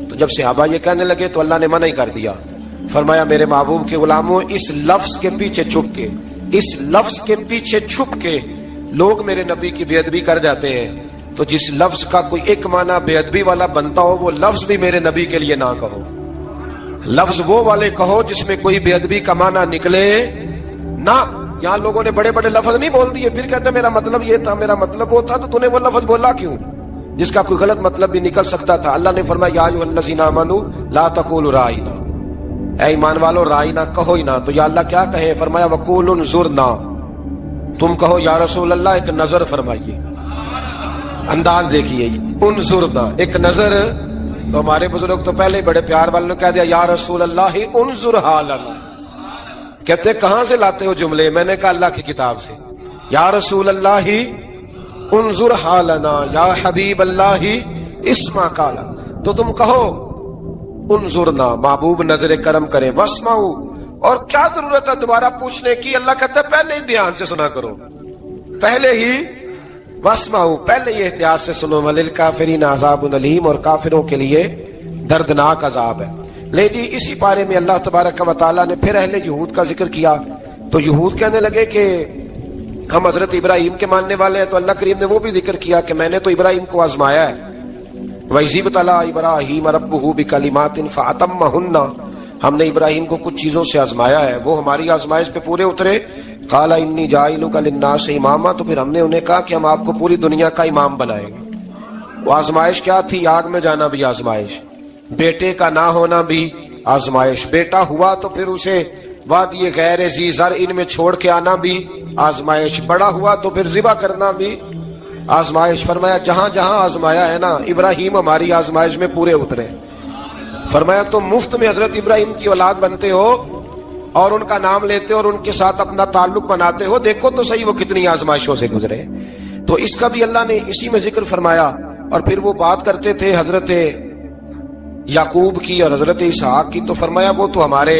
تو جب صحابہ یہ کہنے لگے تو اللہ نے منع ہی کر دیا، فرمایا میرے محبوب کے غلاموں اس لفظ کے پیچھے چھپ کے، اس لفظ کے پیچھے چھپ کے لوگ میرے نبی کی بے ادبی کر جاتے ہیں، تو جس لفظ کا کوئی ایک معنی بے ادبی والا بنتا ہو وہ لفظ بھی میرے نبی کے لیے نہ کہو، لفظ وہ والے کہو جس میں کوئی بے ادبی کا معنی نکلے نہ۔ یہاں لوگوں نے بڑے بڑے لفظ نہیں بول دیے، پھر کہتے میرا مطلب یہ تھا، میرا مطلب وہ تھا، تو نے وہ لفظ بولا کیوں جس کا کوئی غلط مطلب بھی نکل سکتا تھا۔ اللہ نے فرمایا یا ایھا الذین آمنوا لا تقولوا رائینا، اے ایمان والو رائینا کہو ہی نہ۔ تو یا اللہ کیا کہیں؟ فرمایا وقولوا انظرنا، تم کہو یا رسول اللہ ایک نظر فرمائیے، انداز دیکھیے، انظرنا ایک نظر۔ تو ہمارے بزرگ تو پہلے ہی بڑے پیار والوں نے کہہ دیا یا رسول اللہ انظر حالنا، کہتے کہاں سے لاتے ہو جملے؟ میں نے کہا اللہ کی کتاب سے، یا رسول اللہ انظر حالنا یا حبیب اللہ اسمع قالا، تو تم کہو انظرنا محبوب نظر کرم کریں، واسمعوا، اور کیا ضرورت ہے دوبارہ پوچھنے کی؟ اللہ کہتا ہے پہلے ہی دھیان سے سنا کرو، پہلے ہی واسمعوا، پہلے ہی احتیاط سے سنو، وللکافرین عذاب علیم، اور کافروں کے لیے دردناک عذاب ہے۔ لیکن اسی پارے میں اللہ تبارک و تعالیٰ نے پھر اہل یہود کا ذکر کیا، تو یہود کہنے لگے کہ ہم حضرت ابراہیم کے ماننے والے ہیں، تو اللہ کریم نے وہ بھی ذکر کیا کہ میں نے تو ابراہیم کو آزمایا ہے، وَإِذِ ابْتَلَىٰ إِبْرَاهِيمَ رَبُّهُ بِكَلِمَاتٍ فَأَتَمَّهُنَّ، ہم نے ابراہیم کو کچھ چیزوں سے آزمایا ہے، وہ ہماری آزمائش پہ پورے اترے۔ قال انی جاعلک للناس اماما، تو پھر ہم نے انہیں کہا کہ ہم آپ کو پوری دنیا کا امام بنائیں گے۔ وہ آزمائش کیا تھی؟ آگ میں جانا بھی آزمائش، بیٹے کا نہ ہونا بھی آزمائش، بیٹا ہوا تو پھر اسے وادی غیر ذی زرع میں چھوڑ کے آنا بھی آزمائش، بڑا ہوا تو پھر ذبح کرنا بھی آزمائش۔ فرمایا جہاں جہاں آزمایا ہے نا، ابراہیم ہماری آزمائش میں پورے اترے۔ فرمایا تم مفت میں حضرت ابراہیم کی اولاد بنتے ہو اور ان کا نام لیتے ہو اور ان کے ساتھ اپنا تعلق بناتے ہو، دیکھو تو صحیح وہ کتنی آزمائشوں سے گزرے۔ تو اس کا بھی اللہ نے اسی میں ذکر فرمایا۔ اور پھر وہ بات کرتے تھے حضرت یعقوب کی اور حضرت اسحاق کی، تو فرمایا وہ تو ہمارے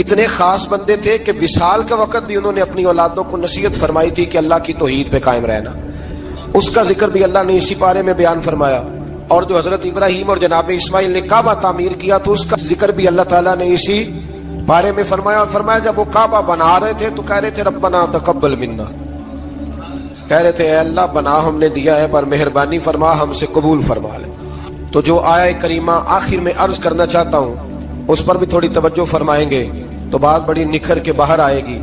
اتنے خاص بندے تھے کہ وصال کے وقت بھی انہوں نے اپنی اولادوں کو نصیحت فرمائی تھی کہ اللہ کی توحید پہ قائم رہنا۔ اس کا ذکر بھی اللہ نے اسی پارے میں بیان فرمایا۔ اور جو حضرت ابراہیم اور جناب اسماعیل نے کعبہ تعمیر کیا تو اس کا ذکر بھی اللہ تعالیٰ نے اسی بارے میں فرمایا۔ اور فرمایا جب وہ کعبہ بنا رہے تھے تو کہہ رہے تھے ربنا تقبل منا، کہہ رہے تھے اے اللہ بنا ہم نے دیا ہے پر مہربانی فرما ہم سے قبول فرما لے۔ تو جو آیہ کریمہ آخر میں عرض کرنا چاہتا ہوں اس پر بھی تھوڑی توجہ فرمائیں گے تو بات بڑی نکھر کے باہر آئے گی۔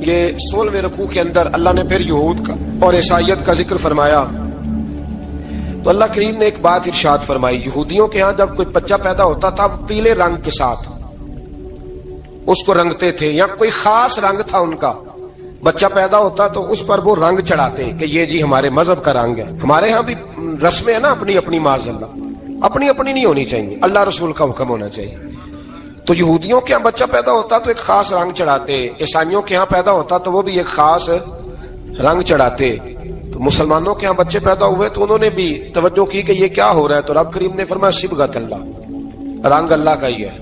یہ 16ویں رکوع کے اندر اللہ نے پھر یہود کا اور عیسائیت کا ذکر فرمایا۔ تو اللہ کریم نے ایک بات ارشاد فرمائی، یہودیوں کے ہاں جب کوئی بچہ پیدا ہوتا تھا پیلے رنگ کے ساتھ اس کو رنگتے تھے، یا کوئی خاص رنگ تھا ان کا، بچہ پیدا ہوتا تو اس پر وہ رنگ چڑھاتے کہ یہ جی ہمارے مذہب کا رنگ ہے۔ ہمارے ہاں بھی رسمیں ہیں نا اپنی اپنی، معاذ اللہ اپنی اپنی نہیں ہونی چاہیے، اللہ رسول کا حکم ہونا چاہیے۔ تو یہودیوں کے ہاں بچہ پیدا ہوتا تو ایک خاص رنگ چڑھاتے، عیسائیوں کے ہاں پیدا ہوتا تو وہ بھی ایک خاص رنگ چڑھاتے۔ تو مسلمانوں کے ہاں بچے پیدا ہوئے تو انہوں نے بھی توجہ کی کہ یہ کیا ہو رہا ہے، تو رب کریم نے فرمایا صبغۃ اللہ، رنگ اللہ کا ہی ہے۔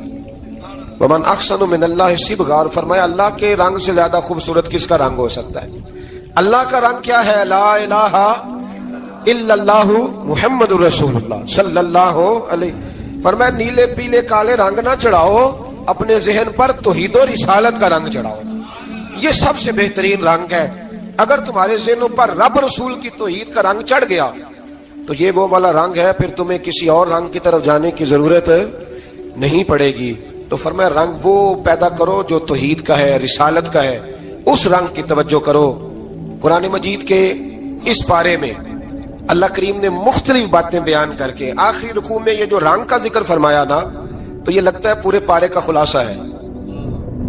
ومن احسن من اللہ صبغہ، اور فرمایا اللہ کے رنگ سے زیادہ خوبصورت کس کا رنگ ہو سکتا ہے؟ اللہ کا رنگ کیا ہے؟ لا الہ الا اللہ محمد رسول اللہ صلی اللہ علیہ۔ فرمایا نیلے پیلے کالے رنگ نہ چڑھاؤ، اپنے ذہن پر توحید و رسالت کا رنگ چڑھاؤ، یہ سب سے بہترین رنگ ہے۔ اگر تمہارے ذہنوں پر رب رسول کی توحید کا رنگ چڑھ گیا تو یہ وہ والا رنگ ہے، پھر تمہیں کسی اور رنگ کی طرف جانے کی ضرورت نہیں پڑے گی۔ تو فرمایا رنگ وہ پیدا کرو جو توحید کا ہے، رسالت کا ہے، اس رنگ کی توجہ کرو۔ قرآن مجید کے اس پارے میں اللہ کریم نے مختلف باتیں بیان کر کے آخری رکوع میں یہ جو رنگ کا ذکر فرمایا نا، تو یہ لگتا ہے پورے پارے کا خلاصہ ہے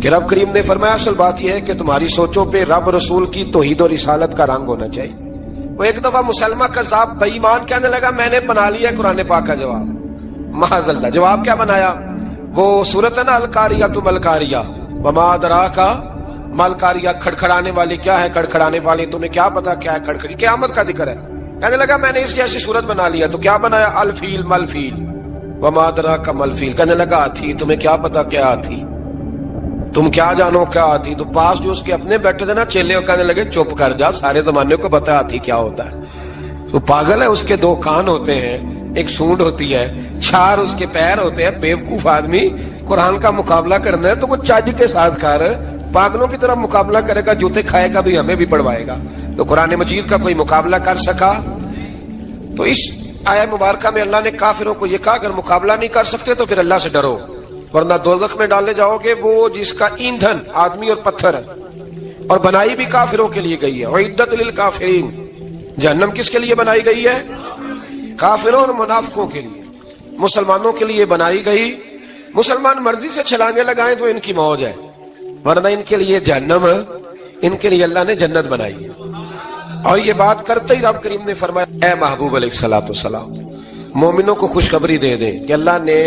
کہ رب کریم نے فرمایا اصل بات یہ ہے کہ تمہاری سوچوں پہ رب رسول کی توحید و رسالت کا رنگ ہونا چاہیے۔ وہ ایک دفعہ مسلمہ کذاب بے ایمان کہنے لگا میں نے بنا لیا ہے قرآن پاک کا جواب، معاذ اللہ۔ جواب کیا بنایا؟ وہ سورت ہے نا القاریہ تم القاریہ وما ادراک ما القاریہ، کھڑکھڑانے والی کیا ہے، کھڑکھڑانے والی تمہیں کیا پتا کیا ہے کھڑکھڑی، قیامت کا ذکر ہے۔ کہنے لگا میں نے اس کی ایسی صورت بنا لیا، تو کیا بنایا؟ الفیل ملفیل وما ادراک ملفیل۔ کہنے لگا ہاتھی، تمہیں کیا پتا کیا ہاتھی، تم کیا جانو کیا ہاتھی۔ تو پاس جو اس کے اپنے بیٹھے تھے نا چیلے، کہنے لگے چپ کر جا، سارے زمانے کو پتا ہاتھی کیا ہوتا ہے۔ تو پاگل ہے، اس کے دو کان ہوتے ہیں، ایک سونڈ ہوتی ہے، چار اس کے پیر ہوتے ہیں۔ بیوقوف آدمی قرآن کا مقابلہ کرنا ہے تو کچھ چاج کے ساتھ کر، پاگلوں کی طرح مقابلہ کرے گا، جوتے کھائے گا بھی ہمیں بھی پڑھوائے گا۔ تو قرآن مجید کا کوئی مقابلہ کر سکا؟ تو اس آیہ مبارکہ میں اللہ نے کافروں کو یہ کہا اگر مقابلہ نہیں کر سکتے تو پھر اللہ سے ڈرو، ورنہ دوزخ میں ڈالے جاؤ گے، وہ جس کا ایندھن آدمی اور پتھر ہے، اور بنائی بھی کافروں کے لیے گئی ہے۔ اعدت للکافرین، جہنم کس کے لیے بنائی گئی ہے؟ کافروں اور منافقوں کے لیے۔ مسلمانوں کے لیے بنائی گئی، مسلمان مرضی سے چھلانگے لگائیں تو ان کی موج ہے، ورنہ ان کے لیے جہنم ہے، ان کے لیے اللہ نے جنت بنائی ہے۔ اور یہ بات کرتے ہی رب کریم نے فرمایا اے محبوب علیہ الصلوۃ والسلام مومنوں کو خوشخبری دے دیں کہ اللہ نے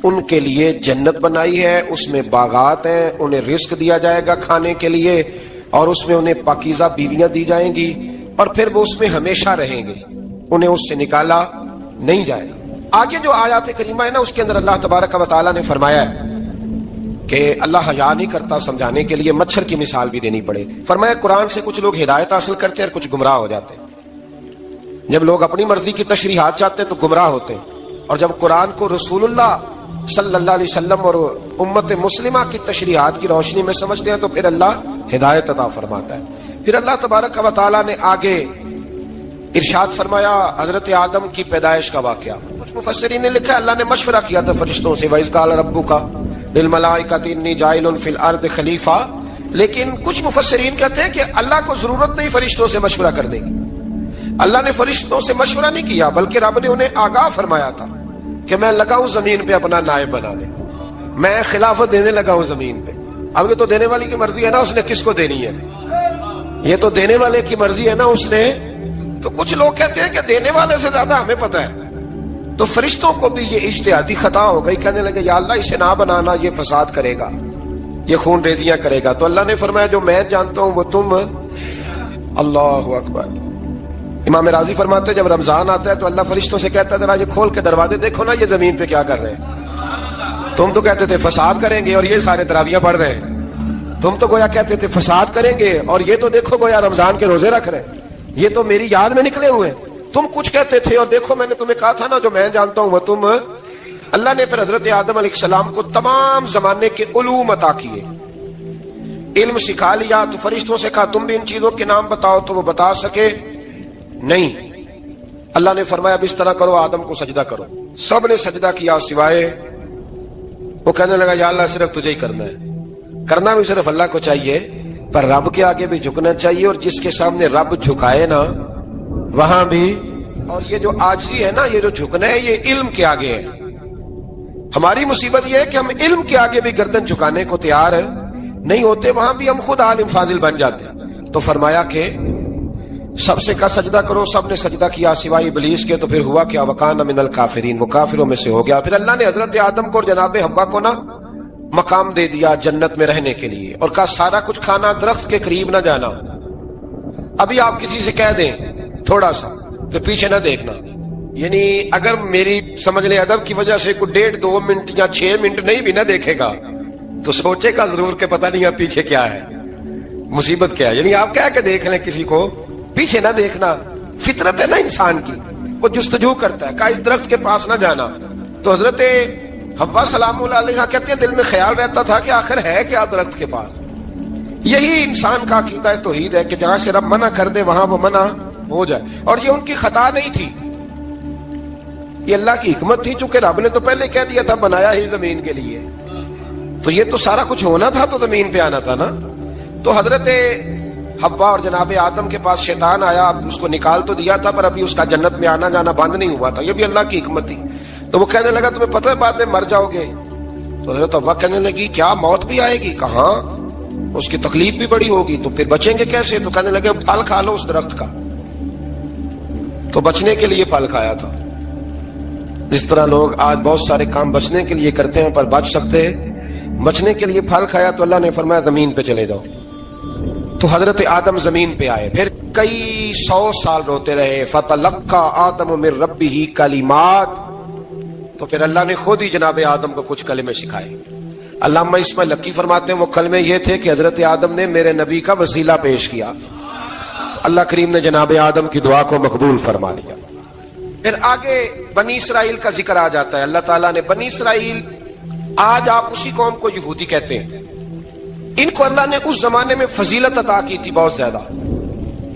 ان کے لیے جنت بنائی ہے، اس میں باغات ہیں، انہیں رزق دیا جائے گا کھانے کے لیے، اور اس میں انہیں پاکیزہ بیویاں دی جائیں گی، اور پھر وہ اس میں ہمیشہ رہیں گے، انہیں اس سے نکالا نہیں جائے گا۔ آگے جو آیات کریمہ ہے نا اس کے اندر اللہ تبارک و تعالیٰ نے فرمایا ہے کہ اللہ حیا نہیں کرتا سمجھانے کے لیے، مچھر کی مثال بھی دینی پڑے۔ فرمایا قرآن سے کچھ لوگ ہدایت حاصل کرتے ہیں اور کچھ گمراہ ہو جاتے ہیں۔ جب لوگ اپنی مرضی کی تشریحات چاہتے ہیں تو گمراہ ہوتے ہیں، اور جب قرآن کو رسول اللہ صلی اللہ علیہ وسلم اور امت مسلمہ کی تشریحات کی روشنی میں سمجھتے ہیں تو پھر اللہ ہدایت عطا فرماتا ہے۔ پھر اللہ تبارک و تعالیٰ نے آگے ارشاد فرمایا حضرت آدم کی پیدائش کا واقعہ. کچھ مفسرین نے لکھا اللہ نے مشورہ کیا تھا فرشتوں سے وَإِذْ قَالَ رَبُّكَ لِلْمَلَائِكَةِ إِنِّي جَاعِلٌ فِي الْأَرْضِ خَلِيفَةً. لیکن کچھ مفسرین کہتے ہیں کہ اللہ کو ضرورت نہیں فرشتوں سے مشورہ کرنے کی. اللہ نے فرشتوں سے مشورہ نہیں کیا بلکہ رب نے انہیں آگاہ فرمایا تھا کہ میں لگا ہوں زمین پہ اپنا نائب بنانے, میں خلافت دینے لگا ہوں زمین پہ. اب یہ تو دینے والی کی مرضی ہے نا اس نے کس کو دینی ہے, یہ تو دینے والے کی مرضی ہے نا اس نے. تو کچھ لوگ کہتے ہیں کہ دینے والے سے زیادہ ہمیں پتہ ہے. تو فرشتوں کو بھی یہ اجتہادی خطا ہو گئی, کہنے لگے یا اللہ اسے نہ بنانا, یہ فساد کرے گا, یہ خون ریزیاں کرے گا. تو اللہ نے فرمایا جو میں جانتا ہوں وہ تم. اللہ اکبر. امام راضی فرماتے ہیں جب رمضان آتا ہے تو اللہ فرشتوں سے کہتا ہے ذرا یہ کھول کے دروازے دیکھو نا یہ زمین پہ کیا کر رہے ہیں. تم تو کہتے تھے فساد کریں گے اور یہ سارے تراویحیں پڑھ رہے ہیں. تم تو گویا کہتے تھے فساد کریں گے اور یہ تو دیکھو گویا رمضان کے روزے رکھ رہے ہیں. یہ تو میری یاد میں نکلے ہوئے. تم کچھ کہتے تھے اور دیکھو میں نے تمہیں کہا تھا نا جو میں جانتا ہوں وہ تم. اللہ نے پھر حضرت آدم علیہ السلام کو تمام زمانے کے علوم عطا کیے, علم سکھا لیا. تو فرشتوں سے کہا تم بھی ان چیزوں کے نام بتاؤ, تو وہ بتا سکے نہیں. اللہ نے فرمایا اب اس طرح کرو آدم کو سجدہ کرو. سب نے سجدہ کیا سوائے وہ. کہنے لگا یا اللہ صرف تجھے ہی کرنا ہے. کرنا بھی صرف اللہ کو چاہیے پر رب کے آگے بھی جھکنا چاہیے, اور جس کے سامنے رب جھکائے نا وہاں بھی. اور یہ جو عاجزی ہے نا, یہ جو جھکنا ہے یہ علم کے آگے ہے. ہماری مصیبت یہ ہے کہ ہم علم کے آگے بھی گردن جھکانے کو تیار نہیں ہوتے, وہاں بھی ہم خود عالم فاضل بن جاتے ہیں. تو فرمایا کہ سب سے کہا سجدہ کرو. سب نے سجدہ کیا سوائے ابلیس کے. تو پھر ہوا کیا وکان من الکافرین, وہ کافروں میں سے ہو گیا. پھر اللہ نے حضرت آدم کو اور جناب حوا کو نا مقام دے دیا جنت میں رہنے کے لیے, اور کہا سارا کچھ کھانا, درخت کے قریب نہ جانا. ابھی آپ کسی سے کہہ دیں تھوڑا سا کہ پیچھے نہ دیکھنا, یعنی اگر میری سمجھ لیں ادب کی وجہ سے کوئی 1.5-2 منٹ یا 6 منٹ نہیں بھی نہ دیکھے گا تو سوچے گا ضرور کہ پتہ نہیں اب پیچھے کیا ہے, مصیبت کیا ہے. یعنی آپ کہہ کے دیکھ لیں کسی کو, پیچھے نہ دیکھنا. فطرت ہے نا انسان کی, وہ جستجو کرتا ہے. کہا اس درخت کے پاس نہ جانا. تو حضرت حوا سلام اللہ علیہ کہتے ہیں دل میں خیال رہتا تھا کہ آخر ہے کیا درخت کے پاس. یہی انسان کا عقیدہ توحید ہے کہ جہاں سے رب منع کر دے وہاں وہ منع ہو جائے. اور یہ ان کی خطا نہیں تھی, یہ اللہ کی حکمت تھی, چونکہ رب نے تو پہلے کہہ دیا تھا بنایا ہی زمین کے لیے, تو یہ تو سارا کچھ ہونا تھا تو زمین پہ آنا تھا نا. تو حضرت حوا اور جناب آدم کے پاس شیطان آیا, اب اس کو نکال تو دیا تھا پر ابھی اس کا جنت میں آنا جانا بند نہیں ہوا تھا. یہ بھی اللہ کی حکمت تھی. تو وہ کہنے لگا تمہیں پتہ ہے بعد میں مر جاؤ گے. تو حضرت حوا کہنے لگی کیا موت بھی آئے گی؟ کہاں, اس کی تکلیف بھی بڑی ہوگی, تو پھر بچیں گے کیسے؟ تو کہنے لگے پھل کھا لو اس درخت کا. تو بچنے کے لیے پھل کھایا تھا. اس طرح لوگ آج بہت سارے کام بچنے کے لیے کرتے ہیں پر بچ سکتے ہیں. بچنے کے لیے پھل کھایا تو اللہ نے فرمایا زمین پہ چلے جاؤ. تو حضرت آدم زمین پہ آئے, پھر کئی 100 سال روتے رہے. فتلقى آدم من ربه کلمات, تو پھر اللہ نے خود ہی جناب آدم کو کچھ کلمے سکھائے. علامہ اسماعیل لکی فرماتے ہیں وہ کلمے یہ تھے کہ حضرت آدم نے میرے نبی کا وسیلہ پیش کیا, اللہ کریم نے جناب آدم کی دعا کو مقبول فرما لیا. پھر آگے بنی اسرائیل کا ذکر آ جاتا ہے. اللہ تعالیٰ نے بنی اسرائیل, آج آپ اسی قوم کو یہودی کہتے ہیں, ان کو اللہ نے اس زمانے میں فضیلت عطا کی تھی بہت زیادہ.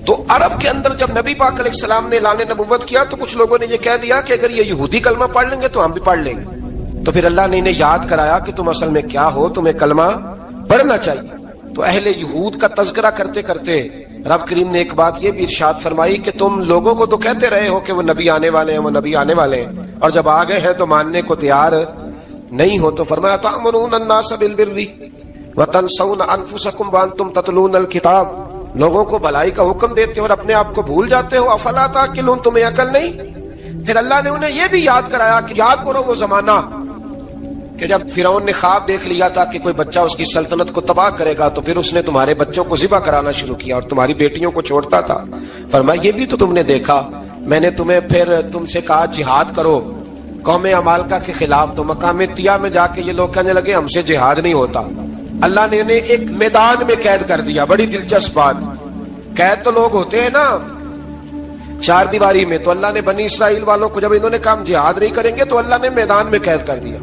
تو عرب کے اندر جب نبی پاک علیہ السلام نے اعلان نبوت کیا تو کچھ لوگوں نے یہ کہہ دیا کہ اگر یہ یہودی کلمہ پڑھ لیں گے تو ہم بھی پڑھ لیں گے. تو پھر اللہ نے انہیں یاد کرایا کہ تم اصل میں کیا ہو, تمہیں کلمہ پڑھنا چاہیے. تو اہل یہود کا تذکرہ کرتے کرتے رب کریم نے ایک بات یہ بھی ارشاد فرمائی کہ تم لوگوں کو تو کہتے رہے ہو کہ وہ نبی آنے والے ہیں, وہ نبی آنے والے ہیں, اور جب آ گئے ہیں تو ماننے کو تیار نہیں ہو. تو فرمایا تأمرون الناس بالبر وتنسون انفسکم وانتم تتلون الکتاب, لوگوں کو بھلائی کا حکم دیتے ہو اور اپنے آپ کو بھول جاتے ہو. افلا تعقلون, تمہیں عقل نہیں؟ پھر اللہ نے انہیں یہ بھی یاد کرایا کہ یاد کرو وہ زمانہ کہ جب فرعون نے خواب دیکھ لیا تھا کہ کوئی بچہ اس کی سلطنت کو تباہ کرے گا, تو پھر اس نے تمہارے بچوں کو ذبح کرانا شروع کیا اور تمہاری بیٹیوں کو چھوڑتا تھا. فرمایا یہ بھی تو تم نے دیکھا, میں نے تمہیں پھر تم سے کہا جہاد کرو قوم عمالقہ کے خلاف, تو مقام طیہ میں جا کے یہ لوگ کہنے لگے ہم سے جہاد نہیں ہوتا. اللہ نے انہیں ایک میدان میں قید کر دیا. بڑی دلچسپ بات, قید تو لوگ ہوتے ہیں نا 4 دیواری میں, تو اللہ نے بنی اسرائیل والوں کو جب انہوں نے کہا ہم جہاد نہیں کریں گے تو اللہ نے میدان میں قید کر دیا.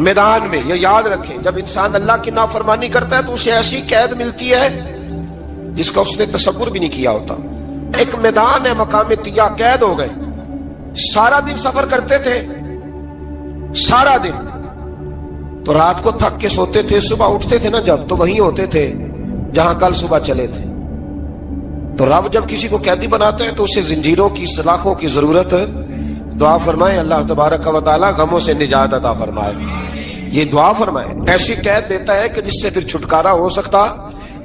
میدان میں, یہ یاد رکھیں, جب انسان اللہ کی نافرمانی کرتا ہے تو اسے ایسی قید ملتی ہے جس کا اس نے تصور بھی نہیں کیا ہوتا. ایک میدان ہے مقام طیہ، قید ہو گئے، سارا دن سفر کرتے تھے، سارا دن، تو رات کو تھک کے سوتے تھے، صبح اٹھتے تھے نا جب، تو وہیں ہوتے تھے جہاں کل صبح چلے تھے۔ تو رب جب کسی کو قیدی بناتا ہے تو اسے زنجیروں کی، سلاخوں کی ضرورت، دعا فرمائے اللہ تبارک و تعالی غموں سے نجات عطا فرمائے، یہ دعا فرمائے۔ ایسی قید دیتا ہے کہ جس سے پھر چھٹکارا ہو سکتا۔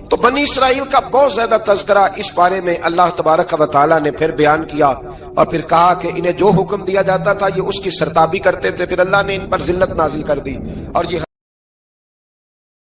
تو بنی اسرائیل کا بہت زیادہ تذکرہ اس بارے میں اللہ تبارک و تعالی نے پھر بیان کیا، اور پھر کہا کہ انہیں جو حکم دیا جاتا تھا یہ اس کی سرتابی کرتے تھے، پھر اللہ نے ان پر ذلت نازل کر دی، اور یہ